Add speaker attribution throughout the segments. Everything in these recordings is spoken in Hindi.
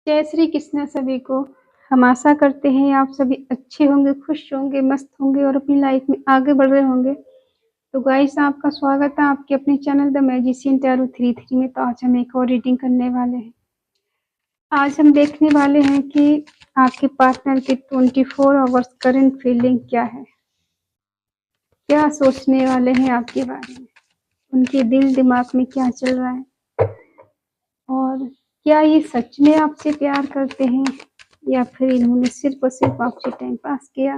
Speaker 1: जय श्री कृष्ण सभी को। हम आशा करते हैं आप सभी अच्छे होंगे, खुश होंगे, मस्त होंगे और अपनी लाइफ में आगे बढ़ रहे होंगे। तो गाइस, आपका स्वागत है आपके अपने चैनल द मैजिशियन टैरो 33 में। तो आज हम एक और रीडिंग करने वाले हैं। आज हम देखने वाले हैं कि आपके पार्टनर की 24 आवर्स करंट फीलिंग क्या है, क्या सोचने वाले हैं आपके बारे में, उनके दिल दिमाग में क्या चल रहा है और क्या ये सच में आपसे प्यार करते हैं या फिर इन्होंने सिर्फ और सिर्फ आपसे टाइम पास किया,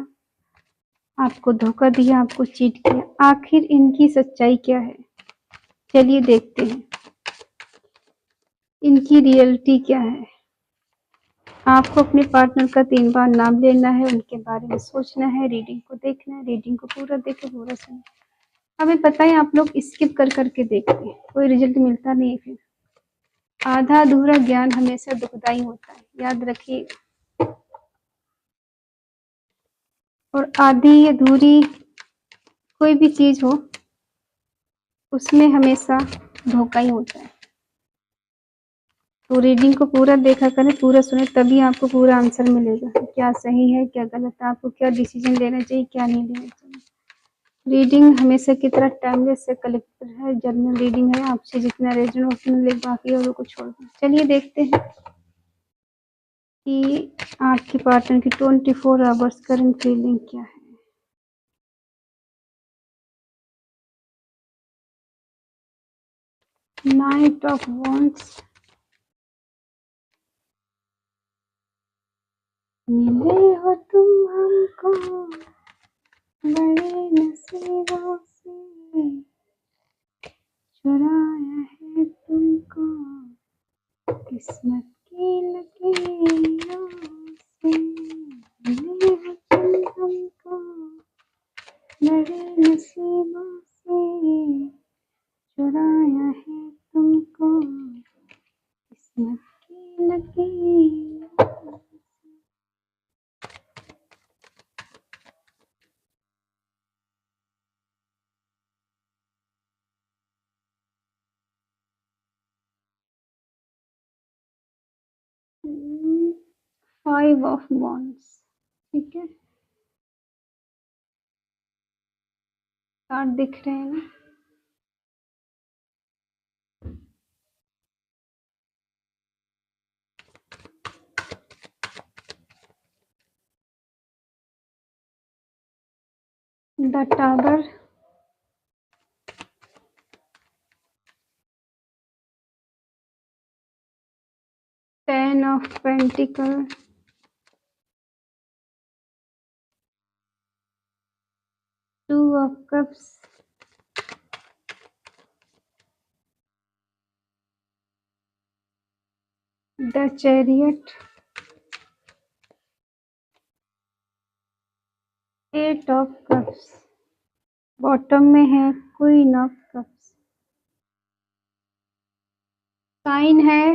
Speaker 1: आपको धोखा दिया, आपको चीट किया। आखिर इनकी सच्चाई क्या है, चलिए देखते हैं इनकी रियलिटी क्या है। आपको अपने पार्टनर का 3 बार नाम लेना है, उनके बारे में सोचना है, रीडिंग को देखना है। रीडिंग को पूरा देखे, पूरा सुने। हमें पता है आप लोग स्किप कर करके देखते हैं, कोई रिजल्ट मिलता नहीं है। फिर आधा अधूरा ज्ञान हमेशा दुखदाई होता है, याद रखिए। और आधी अधूरी कोई भी चीज हो उसमें हमेशा धोखा ही होता है। तो रीडिंग को पूरा देखा करें, पूरा सुने, तभी आपको पूरा आंसर मिलेगा, क्या सही है क्या गलत है, आपको क्या डिसीजन लेना चाहिए क्या नहीं लेना चाहिए। रीडिंग हमेशा की तरह टाइमलेस से कलेक्टर है, जनरल रीडिंग है। आपसे जितना रेजन हो उतना ले, बाकी औरों को छोड़ दें। चलिए देखते हैं कि आपके पार्टनर की 24 आवर्स करंट फीलिंग क्या है। नाइट ऑफ वॉन्ड्स, मिले हो तुम हमको बड़े नसीबों से, चुराया है तुमको किस्मत की लकीरों से। मिले हो तुम हमको बड़े नसीबों से, चुराया है तुमको किस्मत की लकीरों। 5 ऑफ वॉन्ड्स, ठीक है। कार्ड दिख रहे हैं ना। The tower, 10 of pentacle, 2 of cups, the chariot, 8 of cups. Bottom में है क्वीन ऑफ कप्स। साइन है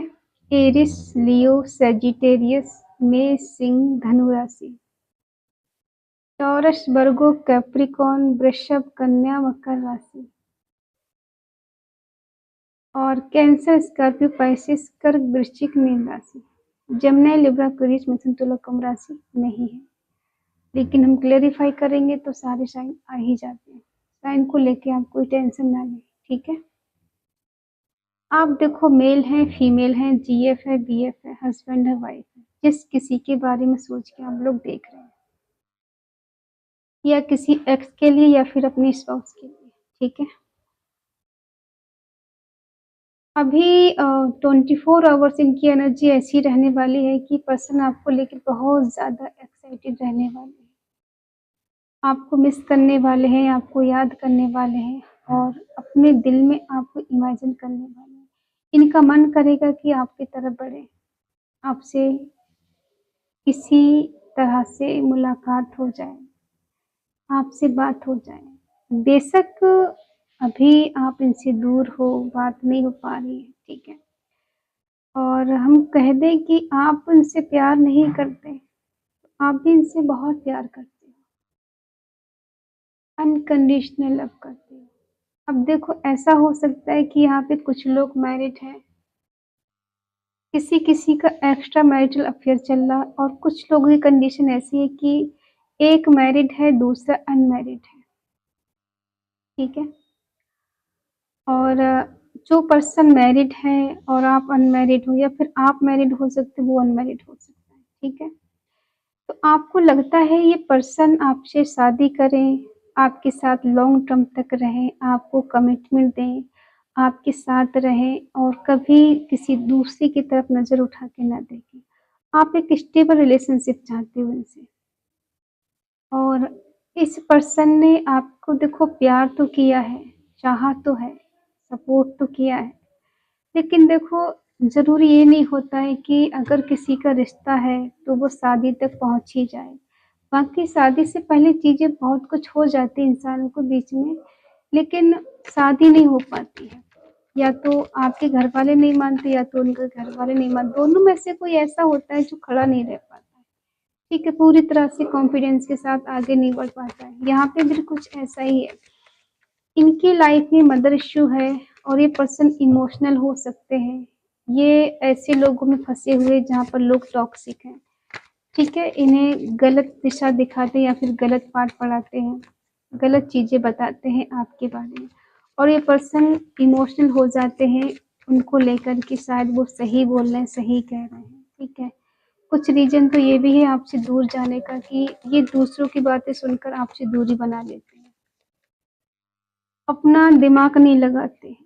Speaker 1: एरिस, लियो, सेजिटेरियस, मेष, सिंह, धनु राशि। टॉरस, वर्गो, कैप्रिकॉर्न, वृषभ, कन्या, मकर राशि। और कैंसर, स्कॉर्पियो, पाइसेस, कर्क, वृश्चिक, मीन राशि। जमनाई, लिब्रा, एक्वेरियस, मिथुन, तुला, कुंभ राशि नहीं है, लेकिन हम क्लेरिफाई करेंगे तो सारे साइन आ ही जाते हैं। साइन को लेके आप कोई टेंशन ना लें, ठीक है। आप देखो, मेल है, फीमेल है, जीएफ है, बीएफ है, हस्बैंड है, वाइफ है। जिस किसी के बारे में सोच के आप लोग देख रहे हैं, या किसी एक्स के लिए या फिर अपनी स्पाउस के लिए, ठीक है। अभी 24 आवर्स इनकी एनर्जी ऐसी रहने वाली है कि पर्सन आपको लेकर बहुत ज़्यादा एक्साइटेड रहने वाले हैं, आपको मिस करने वाले हैं, आपको याद करने वाले हैं और अपने दिल में आपको इमेजिन करने वाले हैं। इनका मन करेगा कि आपकी तरफ बढ़े, आपसे किसी तरह से मुलाकात हो जाए, आपसे बात हो जाए। बेशक अभी आप इनसे दूर हो, बात नहीं हो पा रही है, ठीक है। और हम कह दें कि आप उनसे प्यार नहीं करते, आप भी इनसे बहुत प्यार करते हो, अनकंडीशनल लव करते हो। अब देखो, ऐसा हो सकता है कि यहाँ पे कुछ लोग मैरिड हैं, किसी किसी का एक्स्ट्रा मैरिटल अफेयर चल रहा है और कुछ लोगों की कंडीशन ऐसी है कि एक मैरिड है, दूसरा अनमैरिड है, ठीक है? और जो पर्सन मैरिड है और आप अनमैरिड हो या फिर आप मैरिड हो सकते हो, वो अनमैरिड हो सकता है, ठीक है? तो आपको लगता है ये पर्सन आपसे शादी करें, आपके साथ लॉन्ग टर्म तक रहें, आपको कमिटमेंट दें, आपके साथ रहें और कभी किसी दूसरे की तरफ नज़र उठा के ना देखें। आप एक स्टेबल रिलेशनशिप चाहते हो इनसे और इस पर्सन ने आपको देखो प्यार तो किया है, चाहा तो है, सपोर्ट तो किया है, लेकिन देखो ज़रूरी ये नहीं होता है कि अगर किसी का रिश्ता है तो वो शादी तक पहुँच ही जाए। बाकी शादी से पहले चीज़ें बहुत कुछ हो जाती है इंसानों के बीच में, लेकिन शादी नहीं हो पाती है। या तो आपके घरवाले नहीं मानते या तो उनके घरवाले नहीं मानते, दोनों में से कोई ऐसा होता है जो खड़ा नहीं रह पाता है। ठीक है, पूरी तरह से कॉन्फिडेंस के साथ आगे नहीं बढ़ पाता है। यहाँ पे भी कुछ ऐसा ही है। इनकी लाइफ में मदर इश्यू है और ये पर्सन इमोशनल हो सकते हैं। ये ऐसे लोगों में फँसे हुए जहाँ पर लोग टॉक्सिक हैं। ठीक है, इन्हें गलत दिशा दिखाते हैं या फिर गलत पाठ पढ़ाते हैं, गलत चीज़ें बताते हैं आपके बारे में और ये पर्सन इमोशनल हो जाते हैं उनको लेकर कि शायद वो सही बोल रहे हैं, सही कह रहे हैं, ठीक है। कुछ रीज़न तो ये भी है आपसे दूर जाने का कि ये दूसरों की बातें सुनकर आपसे दूरी बना लेते हैं, अपना दिमाग नहीं लगाते हैं।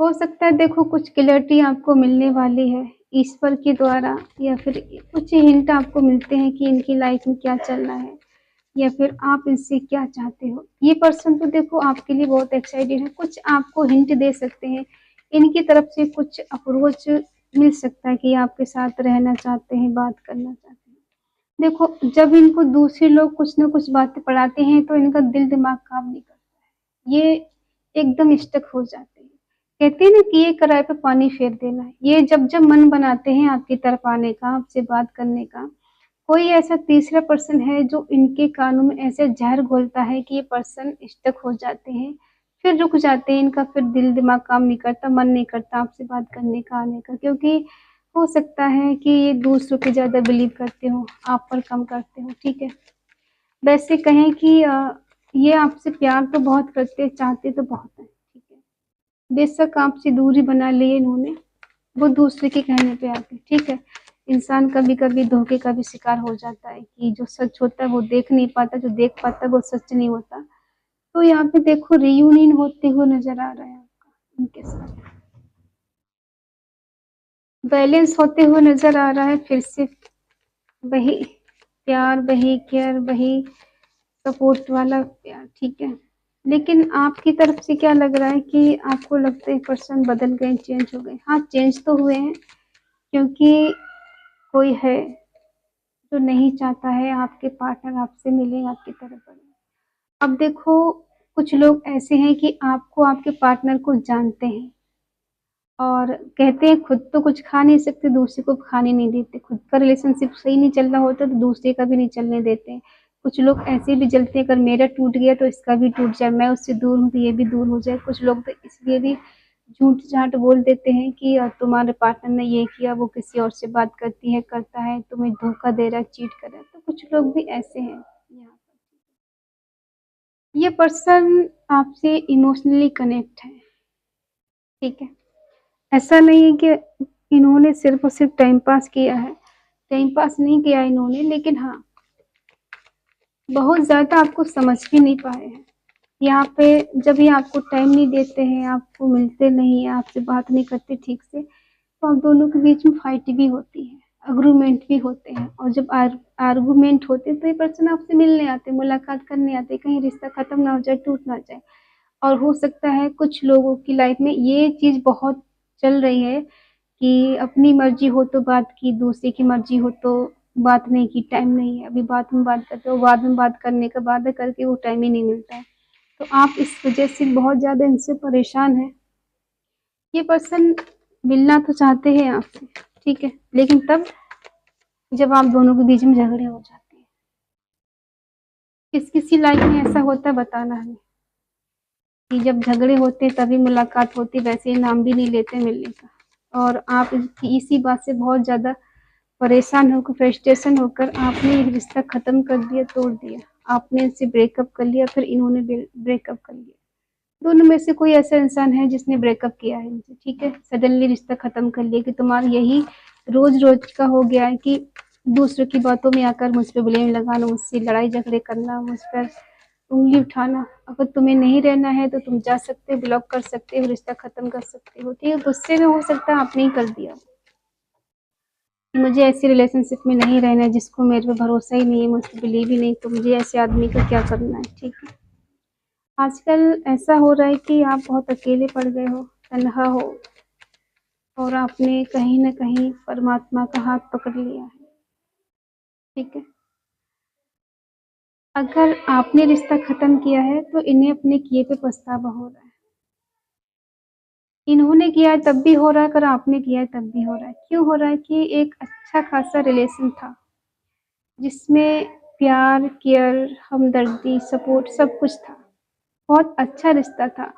Speaker 1: हो सकता है देखो कुछ क्लैरिटी आपको मिलने वाली है ईश्वर के द्वारा या फिर कुछ हिंट आपको मिलते हैं कि इनकी लाइफ में क्या चल रहा है या फिर आप इनसे क्या चाहते हो। ये पर्सन तो देखो आपके लिए बहुत एक्साइटेड है, कुछ आपको हिंट दे सकते हैं। इनकी तरफ से कुछ अप्रोच मिल सकता है कि आपके साथ रहना चाहते हैं, बात करना चाहते हैं। देखो जब इनको दूसरे लोग कुछ ना कुछ बातें पढ़ाते हैं तो इनका दिल दिमाग काम नहीं करता है, ये एकदम स्टक हो जाते हैं। कहते हैं ना कि ये किराए पे पानी फेर देना है। ये जब जब मन बनाते हैं आपकी तरफ आने का, आपसे बात करने का, कोई ऐसा तीसरा पर्सन है जो इनके कानों में ऐसे ज़हर घोलता है कि ये पर्सन स्टक हो जाते हैं, फिर रुक जाते हैं, इनका फिर दिल दिमाग काम नहीं करता, मन नहीं करता आपसे बात करने का, आने का, क्योंकि हो सकता है कि ये दूसरों पे ज़्यादा बिलीव करते हो, आप पर कम करते हो, ठीक है। वैसे कहें कि ये आपसे प्यार तो बहुत करते हैं, चाहते तो बहुत हैं, ठीक है। बेशक आपसे दूरी बना ली है इन्होंने, वो दूसरे के कहने पे आके, ठीक है। इंसान कभी-कभी धोखे का भी शिकार हो जाता है कि जो सच होता है वो देख नहीं पाता, जो देख पाता है वो सच नहीं होता। तो यहाँ पे देखो रियूनियन होते हुए नज़र आ रहा है आपका उनके साथ। बैलेंस होते हुए नज़र आ रहा है फिर से वही प्यार, वही केयर, वही सपोर्ट वाला प्यार, ठीक है। लेकिन आपकी तरफ से क्या लग रहा है कि आपको लगता है पर्सन बदल गए, चेंज हो गए। हाँ, चेंज तो हुए हैं क्योंकि कोई है जो नहीं चाहता है आपके पार्टनर आपसे मिले, आपकी तरफ बढ़े। अब देखो कुछ लोग ऐसे हैं कि आपको आपके पार्टनर को जानते हैं और कहते हैं खुद तो कुछ खा नहीं सकते, दूसरे को खाने नहीं देते। खुद का रिलेशनशिप सही नहीं चल रहा होता तो दूसरे का भी नहीं चलने देते। कुछ लोग ऐसे भी जलते हैं, अगर मेरा टूट गया तो इसका भी टूट जाए, मैं उससे दूर हूँ तो ये भी दूर हो जाए। कुछ लोग तो इसलिए भी झूठ-झाट बोल देते हैं कि तुम्हारे पार्टनर ने ये किया, वो किसी और से बात करती है, करता है, तुम्हें धोखा दे रहा है, चीट कर रहा है। तो कुछ लोग भी ऐसे हैं यहाँ पर। ये पर्सन आपसे इमोशनली कनेक्ट है, ठीक है। ऐसा नहीं है कि इन्होंने सिर्फ़ और सिर्फ़ टाइम पास किया है। टाइम पास नहीं किया इन्होंने, लेकिन हाँ, बहुत ज़्यादा आपको समझ भी नहीं पाए हैं। यहाँ पे जब ये आपको टाइम नहीं देते हैं, आपको मिलते नहीं हैं, आपसे बात नहीं करते ठीक से, तो आप दोनों के बीच में फाइट भी होती है, आर्गुमेंट भी होते हैं और जब आर्गुमेंट होते हैं तो ये पर्सन आपसे मिलने आते हैं, मुलाकात करने आते हैं, कहीं रिश्ता खत्म ना हो जाए, टूट ना जाए। और हो सकता है कुछ लोगों की लाइफ में ये चीज़ बहुत चल रही है कि अपनी मर्ज़ी हो तो बात की, दूसरे की मर्ज़ी हो तो बात नहीं की, टाइम नहीं है, अभी बाद में बात करते हो, बाद में बात करने का वादा करके वो टाइम ही नहीं मिलता है। तो आप इस वज़ह से बहुत ज़्यादा इनसे परेशान हैं। ये पर्सन मिलना तो चाहते हैं आपसे, ठीक है, लेकिन तब जब आप दोनों के बीच में झगड़े हो जाते हैं। किस-किस की लाइफ में ऐसा होता है बताना हमें। कि जब झगड़े होते तभी मुलाकात होती, वैसे नाम भी नहीं लेते मिलने का। और आप इसी बात से बहुत ज़्यादा परेशान होकर, फ्रस्ट्रेशन होकर आपने ये रिश्ता ख़त्म कर दिया, तोड़ दिया। आपने इनसे ब्रेकअप कर लिया, फिर इन्होंने ब्रेकअप कर लिया। दोनों में से कोई ऐसा इंसान है जिसने ब्रेकअप किया है इनसे, ठीक है? सडनली रिश्ता ख़त्म कर लिया कि तुम्हारा यही रोज़-रोज़ का हो गया है कि दूसरों की बातों में आकर मुझ पे ब्लेम लगाना, मुझसे लड़ाई झगड़े करना, मुझ पर उँगली उठाना। अगर तुम्हें नहीं रहना है तो तुम जा सकते हो, ब्लॉक कर सकते हो, रिश्ता ख़त्म कर सकते हो, ठीक है? गुस्से में हो सकता है आपने ही कर दिया। मुझे ऐसी रिलेशनशिप में नहीं रहना है जिसको मेरे पे भरोसा ही नहीं है, मुझ पे बिलीव ही नहीं, तो मुझे ऐसे आदमी का क्या करना है, ठीक है? आजकल ऐसा हो रहा है कि आप बहुत अकेले पड़ गए हो, तन्हा हो और आपने कहीं न कहीं परमात्मा का हाथ पकड़ लिया है, ठीक है? अगर आपने रिश्ता ख़त्म किया है तो इन्हें अपने किए पे पछतावा हो रहा है। इन्होंने किया है तब भी हो रहा है, अगर आपने किया है तब भी हो रहा है। क्यों हो रहा है कि एक अच्छा खासा रिलेशन था, जिसमें प्यार, केयर, हमदर्दी, सपोर्ट सब कुछ था। बहुत अच्छा रिश्ता था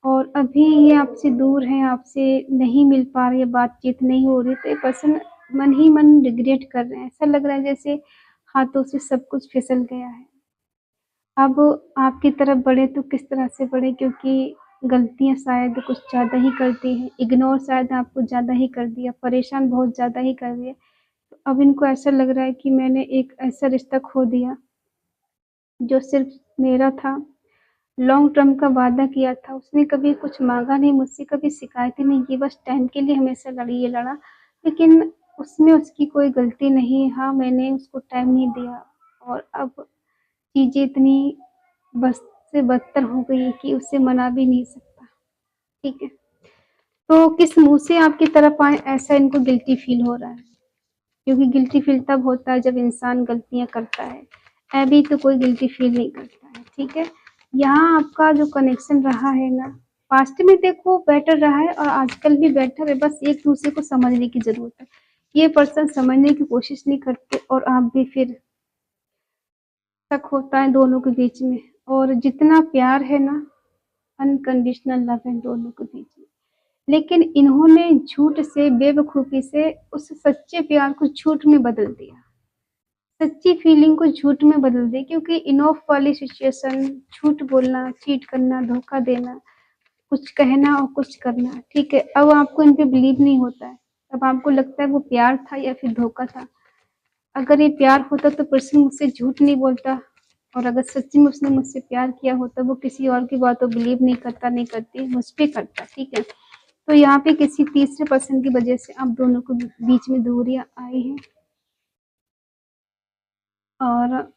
Speaker 1: और अभी ये आपसे दूर है, आपसे नहीं मिल पा रही है, बातचीत नहीं हो रही, तो ये पर्सन मन ही मन रिग्रेट कर रहे हैं। ऐसा लग रहा है जैसे हाथों से सब कुछ फिसल गया है। अब आपकी तरफ बढ़े तो किस तरह से बढ़े, क्योंकि गलतियाँ शायद कुछ ज़्यादा ही करती हैं, इग्नोर शायद आपको ज़्यादा ही कर दिया, परेशान बहुत ज़्यादा ही कर दिया। तो अब इनको ऐसा लग रहा है कि मैंने एक ऐसा रिश्ता खो दिया, जो सिर्फ़ मेरा था, लॉन्ग टर्म का वादा किया था, उसने कभी कुछ माँगा नहीं मुझसे, कभी शिकायत ही नहीं की, बस टाइम के लिए हमेशा ये लड़ा, लेकिन उसमें उसकी कोई गलती नहीं। हाँ, मैंने उसको टाइम नहीं दिया और अब चीज़ें इतनी बस से बदतर हो गई है कि उसे मना भी नहीं सकता, ठीक है? तो किस मुँह से आपकी तरफ आएँ, ऐसा इनको गिल्टी फ़ील हो रहा है, क्योंकि गिल्टी फ़ील तब होता है जब इंसान गलतियाँ करता है। अभी तो कोई गिल्टी फ़ील नहीं करता है, ठीक है? यहाँ आपका जो कनेक्शन रहा है ना, पास्ट में देखो बेटर रहा है और आजकल भी बेटर है, बस एक-दूसरे को समझने की ज़रूरत है। ये पर्सन समझने की कोशिश नहीं करते और आप भी फिर शक होता है दोनों के बीच में। और जितना प्यार है ना, अनकंडीशनल लव है दोनों के बीच में। लेकिन इन्होंने झूठ से, बेवकूफ़ी से उस सच्चे प्यार को झूठ में बदल दिया। सच्ची फीलिंग को झूठ में बदल दिया, क्योंकि इनॉफ वाली सिचुएशन, झूठ बोलना, चीट करना, धोखा देना, कुछ कहना और कुछ करना, ठीक है? अब आपको इन पे बिलीव नहीं होता है। अब आपको लगता है वो प्यार था या फिर धोखा था। अगर ये प्यार होता तो पर्सन मुझसे झूठ नहीं बोलता, और अगर सच्ची में उसने मुझसे प्यार किया होता, वो किसी और की बात को बिलीव नहीं करता, नहीं करती, मुझ पे करता, ठीक है? तो यहाँ पे किसी तीसरे पर्सन की वजह से आप दोनों को बीच में दूरियाँ आई हैं और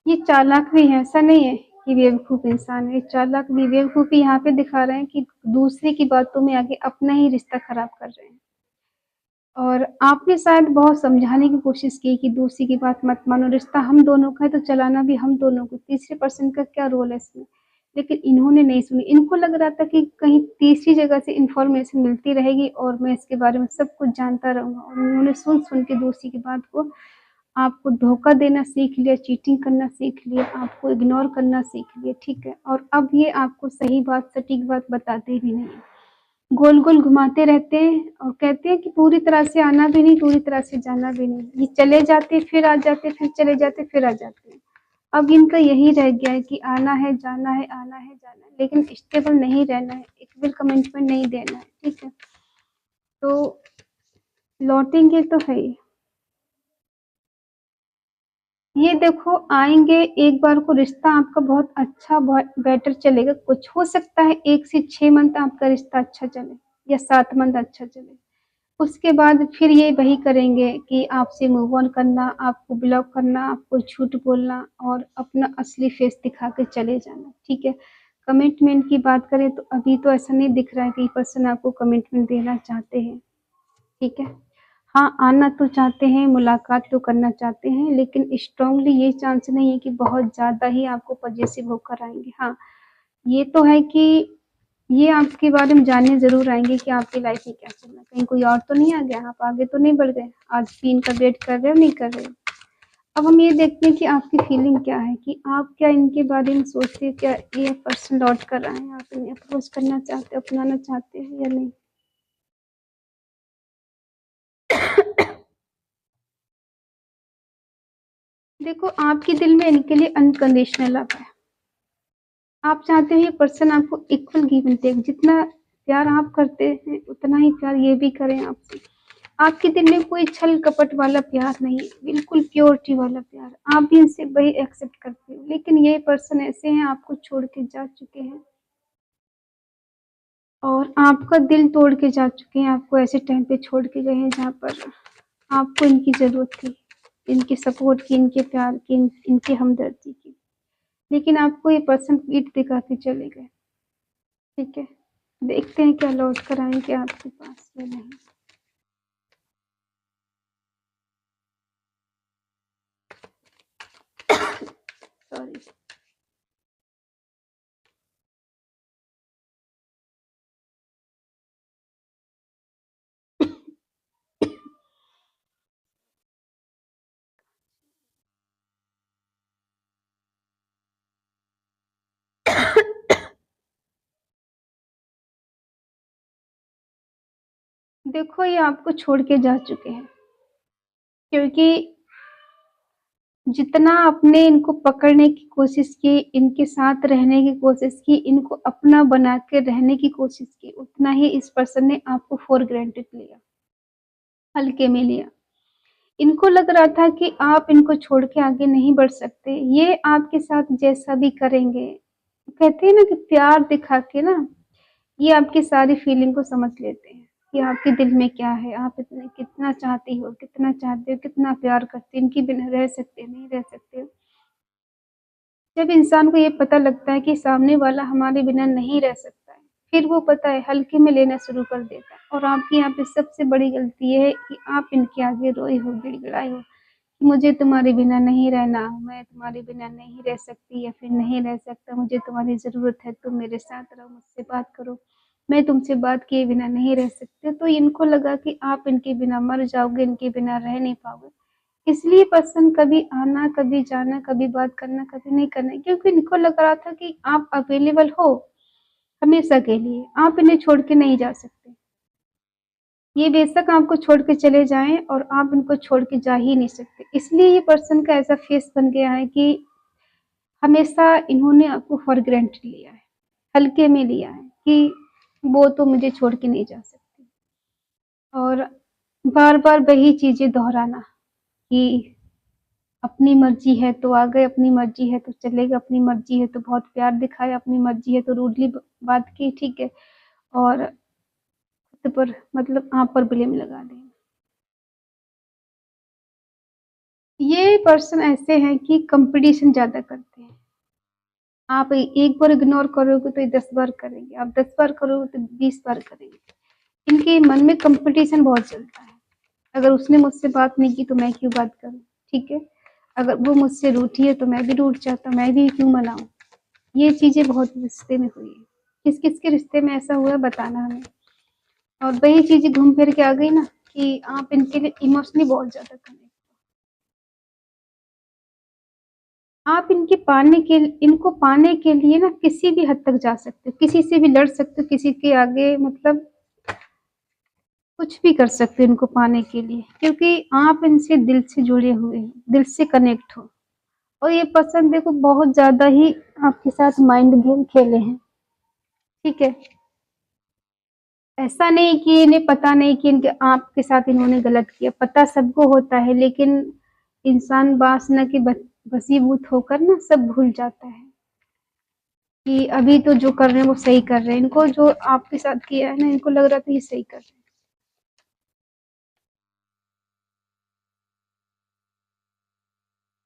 Speaker 1: ये चालाक भी है, ऐसा नहीं है कि बेवकूफ़ इंसान है, ये चालाक भी। बेवकूफ़ी यहाँ पे दिखा रहे हैं कि दूसरे की बातों में आके अपना ही रिश्ता खराब कर रहे हैं। और आपने शायद बहुत समझाने की कोशिश की कि दूसरे की बात मत मानो, रिश्ता हम दोनों का है तो चलाना भी हम दोनों को, तीसरे पर्सन का क्या रोल है इसमें? लेकिन इन्होंने नहीं सुनी, इनको लग रहा था कि कहीं तीसरी जगह से इन्फॉर्मेशन मिलती रहेगी और मैं इसके बारे में सब कुछ जानता रहूँगा, और उन्होंने सुन-सुन के दूसरे की बात को, आपको धोखा देना सीख लिया, चीटिंग करना सीख लिया, आपको इग्नोर करना सीख लिया, ठीक है? और अब ये आपको सही बात, सटीक बात बताते भी नहीं हैं। गोल-गोल घुमाते रहते हैं और कहते हैं कि पूरी तरह से आना भी नहीं, पूरी तरह से जाना भी नहीं। ये चले जाते, फिर आ जाते, फिर चले जाते, फिर आ जाते हैं। अब इनका यही रह गया है कि आना है, जाना है, आना है, जाना है, लेकिन स्टेबल नहीं रहना है, एक भी कमिटमेंट नहीं देना है, ठीक है? तो लौटेंगे तो है ही। ये देखो आएँगे, एक बार को रिश्ता आपका बहुत अच्छा, बहुत बेटर चलेगा। कुछ हो सकता है 1 से 6 मंथ आपका रिश्ता अच्छा चले या 7 मंथ अच्छा चले। उसके बाद फिर ये वही करेंगे कि आपसे मूव ऑन करना, आपको ब्लॉक करना, आपको झूठ बोलना और अपना असली फेस दिखा के चले जाना, ठीक है? कमिटमेंट की बात करें तो अभी तो ऐसा नहीं दिख रहा है कि ये पर्सन आपको कमिटमेंट देना चाहते हैं, ठीक है? हाँ, आना तो चाहते हैं, मुलाकात तो करना चाहते हैं, लेकिन स्ट्रॉन्गली ये चांस नहीं है कि बहुत ज़्यादा ही आपको पॉज़ेसिव होकर आएँगे। हाँ, ये तो है कि ये आपके बारे में जानने ज़रूर आएँगे कि आपकी लाइफ़ में क्या चल रहा है, कहीं कोई और तो नहीं आ गया, आप आगे तो नहीं बढ़ गए, आज भी इनका वेट कर रहे हो, नहीं कर रहे हो। अब हम ये देखते हैं कि आपकी फीलिंग क्या है, कि आप क्या इनके बारे में सोचते हैं, क्या ये पर्सन लौट कर आए हैं, आप इन्हें अप्रोच करना चाहते हो, अपनाना चाहते हैं या नहीं? देखो, आपके दिल में इनके लिए अनकंडीशनल लव है। आप चाहते हो ये पर्सन आपको इक्वल गिव एंड टेक, जितना प्यार आप करते हैं उतना ही प्यार ये भी करें आपसे। आपके दिल में कोई छल कपट वाला प्यार नहीं है, बिल्कुल प्योरिटी वाला प्यार। आप भी इनसे वही एक्सेप्ट करते हो, लेकिन ये पर्सन ऐसे हैं, आपको छोड़ के जा चुके हैं और आपका दिल तोड़ के जा चुके हैं। आपको ऐसे टाइम पे छोड़ के गए हैं जहाँ पर आपको इनकी ज़रूरत थी, इनके सपोर्ट की, इनके प्यार की, इनके हमदर्दी की। लेकिन आपको ये पर्सन पीठ दिखा के चले गए। ठीक है, देखते हैं क्या लौट कर आएँगे आपके पास या नहीं। सॉरी। देखो, ये आपको छोड़ के जा चुके हैं, क्योंकि जितना आपने इनको पकड़ने की कोशिश की, इनके साथ रहने की कोशिश की, इनको अपना बना के रहने की कोशिश की, उतना ही इस पर्सन ने आपको फॉर ग्रांटेड लिया, हल्के में लिया। इनको लग रहा था कि आप इनको छोड़ के आगे नहीं बढ़ सकते, ये आपके साथ जैसा भी करेंगे, कहते हैं ना कि प्यार दिखा के ना, ये आपकी सारी फीलिंग को समझ लेते हैं कि आपके दिल में क्या है, आप इतने कितना चाहती हो, कितना चाहते हो, कितना प्यार करते हो, इनके बिना रह सकते नहीं रह सकते। जब इंसान को ये पता लगता है कि सामने वाला हमारे बिना नहीं रह सकता है, फिर वो पता है हल्के में लेना शुरू कर देता है। और आपकी यहाँ पे सबसे बड़ी गलती ये है कि आप इनके आगे रोए हो, गिड़गिड़ाए हो कि मुझे तुम्हारे बिना नहीं रहना, मैं तुम्हारे बिना नहीं रह सकती या फिर नहीं रह सकता, मुझे तुम्हारी ज़रूरत है, तुम मेरे साथ रहो, मुझसे बात करो, मैं तुमसे बात किए बिना नहीं रह सकती। तो इनको लगा कि आप इनके बिना मर जाओगे, इनके बिना रह नहीं पाओगे। इसलिए पर्सन कभी आना, कभी जाना, कभी बात करना, कभी नहीं करना, क्योंकि इनको लग रहा था कि आप अवेलेबल हो हमेशा के लिए, आप इन्हें छोड़ के नहीं जा सकते। ये बेशक आपको छोड़ के चले जाएँ और आप इनको छोड़ के जा ही नहीं सकते। इसलिए ये पर्सन का ऐसा फेस बन गया है कि हमेशा इन्होंने आपको फॉर ग्रांटेड लिया है, हल्के में लिया है कि वो तो मुझे छोड़ के नहीं जा सकती। और बार-बार वही चीज़ें दोहराना कि अपनी मर्ज़ी है तो आ गए, अपनी मर्ज़ी है तो चले गए, अपनी मर्ज़ी है तो बहुत प्यार दिखाया, अपनी मर्ज़ी है तो रूडली ब बात की, ठीक है, और खुद पर मतलब आप पर ब्लेम लगा दें। ये पर्सन ऐसे हैं कि कॉम्पिटिशन ज़्यादा करते हैं। आप एक बार इग्नोर करोगे तो ये 10 बार करेंगे, आप 10 बार करोगे तो 20 बार करेंगे। इनके मन में कॉम्पिटिशन बहुत चलता है। अगर उसने मुझसे बात नहीं की तो मैं क्यों बात करूँ, ठीक है? अगर वो मुझसे रूठी है तो मैं भी रूठ जाता, मैं भी क्यों मनाऊँ? ये चीज़ें बहुत रिश्ते में हुई हैं। किस-किस के रिश्ते में ऐसा हुआ है बताना हमें। और वही चीज़ें घूम फिर के आ गई ना कि आप इनके लिए इमोशनली बहुत ज़्यादा कनेक्ट, आप इनको पाने के लिए ना किसी भी हद तक जा सकते हो, किसी से भी लड़ सकते हो, किसी के आगे मतलब कुछ भी कर सकते हो इनको पाने के लिए, क्योंकि आप इनसे दिल से जुड़े हुए हैं, दिल से कनेक्ट हो। और ये पर्सन देखो बहुत ज़्यादा ही आपके साथ माइंड गेम खेले हैं, ठीक है? ऐसा नहीं कि इन्हें पता नहीं कि इनके आपके साथ इन्होंने गलत किया, पता सबको होता है, लेकिन इंसान वासना के वशीभूत होकर ना सब भूल जाता है कि अभी तो जो कर रहे हैं वो सही कर रहे हैं। इनको जो आपके साथ किया है ना, इनको लग रहा था ये सही कर रहे हैं।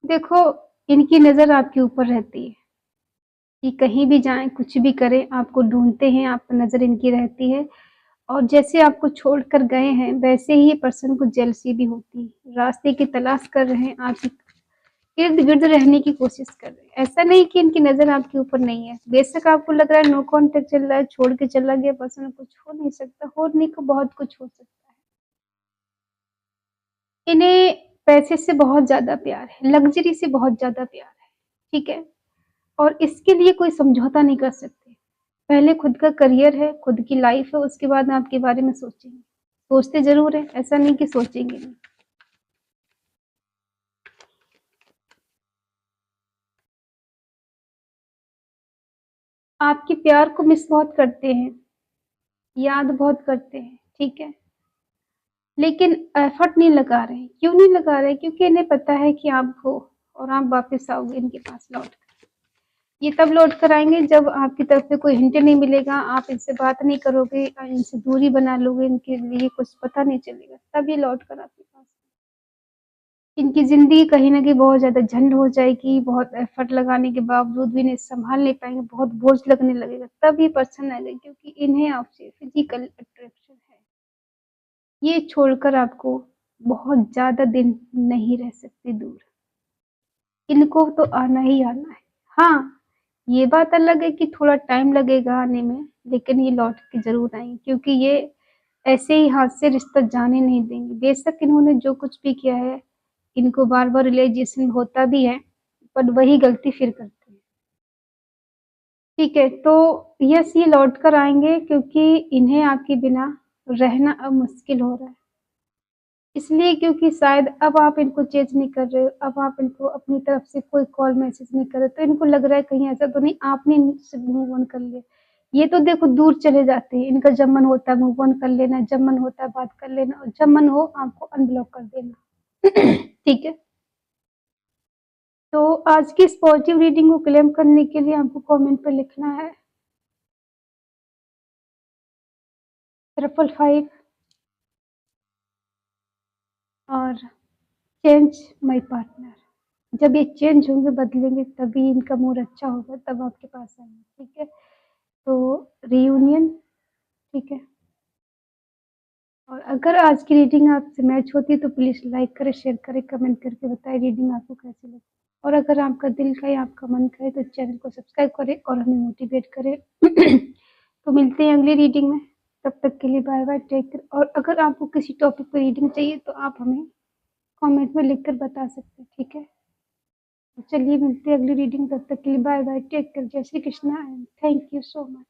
Speaker 1: देखो, इनकी नज़र आपके ऊपर रहती है कि कहीं भी जाएँ, कुछ भी करें, आपको ढूँढते हैं, आप पे नज़र इनकी रहती है। और जैसे आपको छोड़कर गए हैं, वैसे ही पर्सन को जेलसी भी होती है। रास्ते की तलाश कर रहे हैं, आपके इर्द-गिर्द रहने की कोशिश कर रहे हैं। ऐसा नहीं कि इनकी नज़र आपके ऊपर नहीं है। बेशक आपको लग रहा है नो कॉन्टैक्ट चल रहा है, छोड़ के चला गया पर्सन, कुछ हो नहीं सकता, होने को बहुत कुछ हो सकता है। इन्हें पैसे से बहुत ज़्यादा प्यार है, लग्ज़री से बहुत ज़्यादा प्यार है, ठीक है? और इसके लिए कोई समझौता नहीं कर सकते। पहले खुद का करियर है, खुद की लाइफ़ है, उसके बाद आपके बारे में सोचेंगे। सोचते ज़रूर हैं, ऐसा नहीं कि सोचेंगे नहीं। आपके प्यार को मिस बहुत करते हैं, याद बहुत करते हैं, ठीक है? लेकिन एफ़र्ट नहीं लगा रहे हैं। क्यों नहीं लगा रहे? क्योंकि इन्हें पता है कि आप हो और आप वापस आओगे इनके पास लौट कर। ये तब लौट कर आएँगे जब आपकी तरफ से कोई हिंट नहीं मिलेगा, आप इनसे बात नहीं करोगे इनसे दूरी बना लोगे, इनके लिए कुछ पता नहीं चलेगा, तब ये लौट कर आपके पास इनकी ज़िंदगी कहीं न कहीं बहुत ज़्यादा झंड हो जाएगी, बहुत एफ़र्ट लगाने के बावजूद भी इन्हें सँभाल नहीं पाएँगे, बहुत बोझ लगने लगेगा, तब ये पर्सन आएगा क्योंकि इन्हें आपसे फ़िज़िकल अट्रैक्शन है। ये छोड़कर आपको बहुत ज़्यादा दिन नहीं रह सकते दूर। इनको तो आना ही आना है। हाँ, ये बात अलग है कि थोड़ा टाइम लगेगा आने में, लेकिन ये लौट के ज़रूर आएँगे क्योंकि ये ऐसे ही हाथ से रिश्ता जाने नहीं देंगे। बेशक इन्होंने जो कुछ भी किया है, इनको बार-बार रियलाइज़ेशन होता भी है, पर वही गलती फिर करते हैं। ठीक है, तो यस ये लौट कर आएँगे क्योंकि इन्हें आपके बिना रहना अब मुश्किल हो रहा है। इसलिए क्योंकि शायद अब आप इनको चेज़ नहीं कर रहे हो, अब आप इनको अपनी तरफ से कोई कॉल मैसेज नहीं कर रहे, तो इनको लग रहा है कहीं ऐसा तो नहीं आपने इनसे मूव ऑन कर लिया। ये तो देखो दूर चले जाते हैं, इनका जब मन होता है मूव ऑन कर लेना, जब मन होता है बात कर लेना और जब मन हो आपको अनब्लॉक कर देना। ठीक है? तो आज की इस पॉज़िटिव रीडिंग को क्लेम करने के लिए आपको कमेंट पे लिखना है ट्रिपल 5 और चेंज माय पार्टनर। जब ये चेंज होंगे, बदलेंगे तभी इनका मूड अच्छा होगा, तब आपके पास आएँगे, ठीक है? तो रियूनियन ठीक है? और अगर आज की रीडिंग आपसे मैच होती है तो प्लीज़ लाइक करें, शेयर करें, कमेंट करके बताएँ रीडिंग आपको कैसी लगी। और अगर आपका दिल का या आपका मन करे तो चैनल को सब्सक्राइब करें और हमें मोटिवेट करें। तो मिलते हैं अगली रीडिंग में, तब तक के लिए बाय-बाय, टेक केयर और अगर आपको किसी टॉपिक पे रीडिंग चाहिए तो आप हमें कमेंट में लिख कर बता सकते हैं, ठीक है? तो चलिए मिलते हैं अगली रीडिंग, तब तक के लिए बाय-बाय, टेक केयर, जय Shri Krishna and thank you so much.